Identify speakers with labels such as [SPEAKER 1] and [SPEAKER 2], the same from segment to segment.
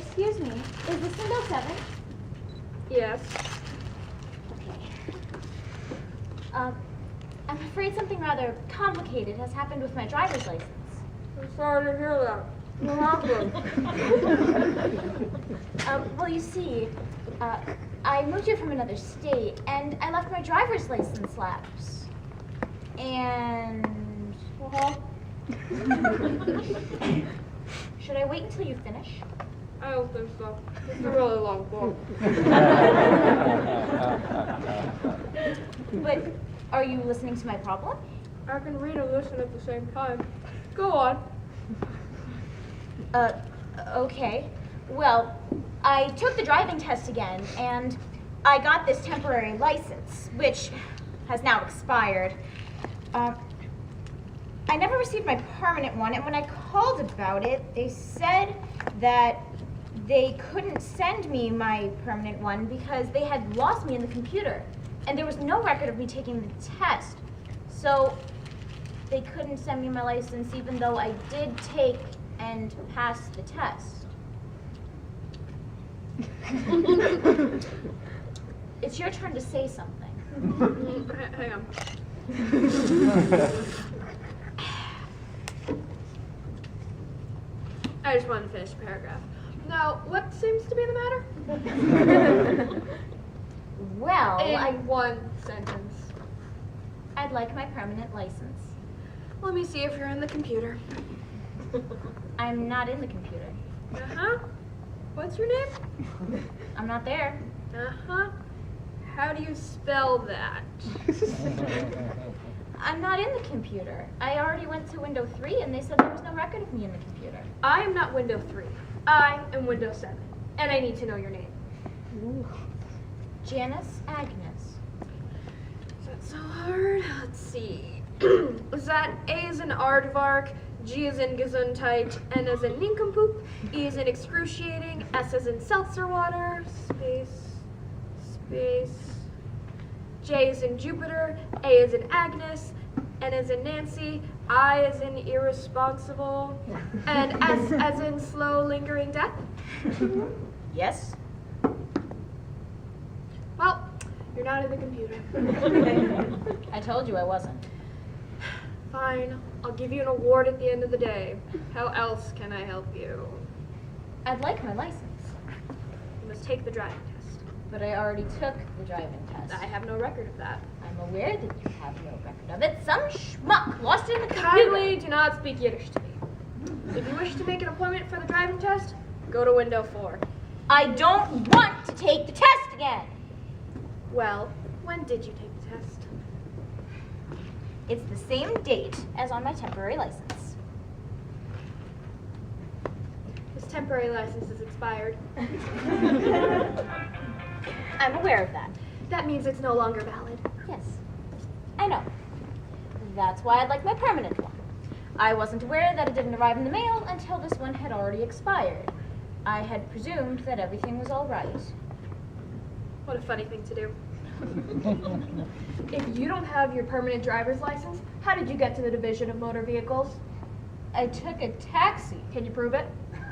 [SPEAKER 1] Excuse me, is this window 7?
[SPEAKER 2] Yes.
[SPEAKER 1] Okay. I'm afraid something rather complicated has happened with my driver's license.
[SPEAKER 2] I'm sorry to hear that. What happened?
[SPEAKER 1] Well, you see, I moved here from another state, and I left my driver's license lapse. And... Should I wait until you finish?
[SPEAKER 2] I don't think so. It's a really long book.
[SPEAKER 1] But are you listening to my problem?
[SPEAKER 2] I can read and listen at the same time. Go on.
[SPEAKER 1] Okay. Well, I took the driving test again, and I got this temporary license, which has now expired. I never received my permanent one, and when I called about it, they said that they couldn't send me my permanent one because they had lost me in the computer, and there was no record of me taking the test. So they couldn't send me my license even though I did take and pass the test. It's your turn to say something.
[SPEAKER 2] Hang on. I just wanted to finish the paragraph. Now, what seems to be the matter?
[SPEAKER 1] Well,
[SPEAKER 2] In one sentence.
[SPEAKER 1] I'd like my permanent license.
[SPEAKER 2] Let me see if you're in the computer.
[SPEAKER 1] I'm not in the computer.
[SPEAKER 2] Uh-huh. What's your name?
[SPEAKER 1] I'm not there.
[SPEAKER 2] Uh-huh. How do you spell that?
[SPEAKER 1] I'm not in the computer. I already went to Window 3 and they said there was no record of me in the computer.
[SPEAKER 2] I am not Window 3. I am Window 7. And I need to know your name.
[SPEAKER 1] Janice Agnes.
[SPEAKER 2] Is that so hard? Let's see. Is that A is in aardvark, G is in gesundheit, N is in nincompoop, E is in excruciating, S is in seltzer water, space, J is in Jupiter, A is in Agnes, N is in Nancy, I is in irresponsible, and S as in slow lingering death?
[SPEAKER 1] Yes?
[SPEAKER 2] Well, you're not in the computer.
[SPEAKER 1] I told you I wasn't.
[SPEAKER 2] Fine, I'll give you an award at the end of the day. How else can I help you?
[SPEAKER 1] I'd like my license.
[SPEAKER 2] You must take the driving test.
[SPEAKER 1] But I already took the driving test.
[SPEAKER 2] I have no record of that.
[SPEAKER 1] I'm aware that you have no record of it. Some schmuck lost it in the computer.
[SPEAKER 2] Kindly do not speak Yiddish to me. If you wish to make an appointment for the driving test, go to window 4.
[SPEAKER 1] I don't want to take the test again.
[SPEAKER 2] Well, when did you take the test?
[SPEAKER 1] It's the same date as on my temporary license.
[SPEAKER 2] This temporary license is expired.
[SPEAKER 1] I'm aware of that.
[SPEAKER 2] That means it's no longer valid.
[SPEAKER 1] Yes, I know. That's why I'd like my permanent one. I wasn't aware that it didn't arrive in the mail until this one had already expired. I had presumed that everything was all right.
[SPEAKER 2] What a funny thing to do. If you don't have your permanent driver's license, how did you get to the Division of Motor Vehicles?
[SPEAKER 1] I took a taxi.
[SPEAKER 2] Can you prove it?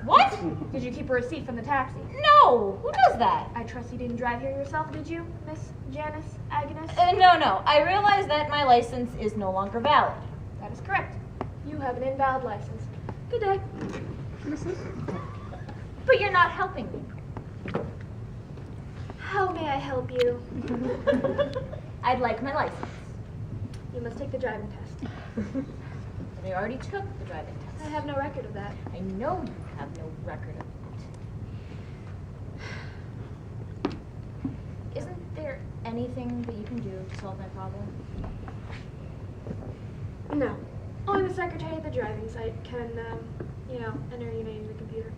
[SPEAKER 1] What?
[SPEAKER 2] Did you keep a receipt from the taxi?
[SPEAKER 1] No! Who does that?
[SPEAKER 2] I trust you didn't drive here yourself, did you, Miss Janice Agnes?
[SPEAKER 1] No. I realize that my license is no longer valid.
[SPEAKER 2] That is correct. You have an invalid license. Good day.
[SPEAKER 1] But you're not helping me.
[SPEAKER 2] How may I help you?
[SPEAKER 1] I'd like my license.
[SPEAKER 2] You must take the driving test.
[SPEAKER 1] But I already took the driving test.
[SPEAKER 2] I have no record of that.
[SPEAKER 1] I know you have no record of it. Isn't there anything that you can do to solve my problem?
[SPEAKER 2] No. Only the secretary at the driving site can, enter your name in the computer.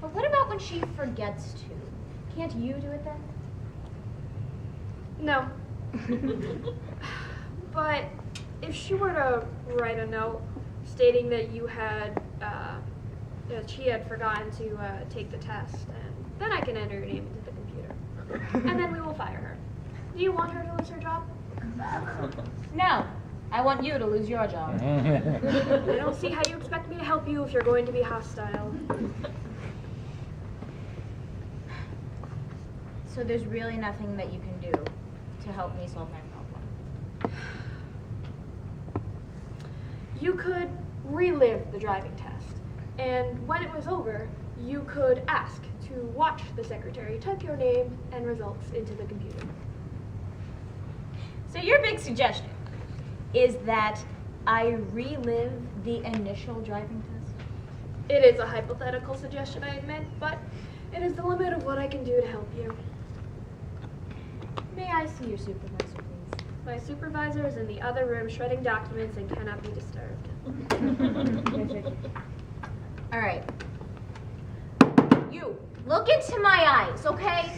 [SPEAKER 1] But what about when she forgets to? Can't you do it then?
[SPEAKER 2] No. But if she were to write a note stating that you had, that she had forgotten to take the test, and then I can enter your name into the computer. And then we will fire her. Do you want her to lose her job?
[SPEAKER 1] No. I want you to lose your job.
[SPEAKER 2] I don't see how you expect me to help you if you're going to be hostile.
[SPEAKER 1] So there's really nothing that you can do to help me solve my problem.
[SPEAKER 2] You could relive the driving test, and when it was over, you could ask to watch the secretary type your name and results into the computer.
[SPEAKER 1] So your big suggestion is that I relive the initial driving test?
[SPEAKER 2] It is a hypothetical suggestion, I admit, but it is the limit of what I can do to help you.
[SPEAKER 1] May I see your supervisor, please?
[SPEAKER 2] My supervisor is in the other room shredding documents and cannot be disturbed.
[SPEAKER 1] All right. You, look into my eyes, okay?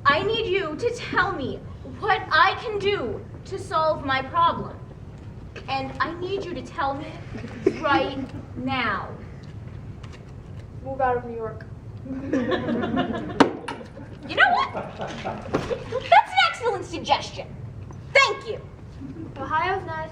[SPEAKER 1] I need you to tell me what I can do to solve my problem. And I need you to tell me right now.
[SPEAKER 2] Move out of New York.
[SPEAKER 1] You know what? That's an excellent suggestion. Thank you.
[SPEAKER 2] Ohio's nice.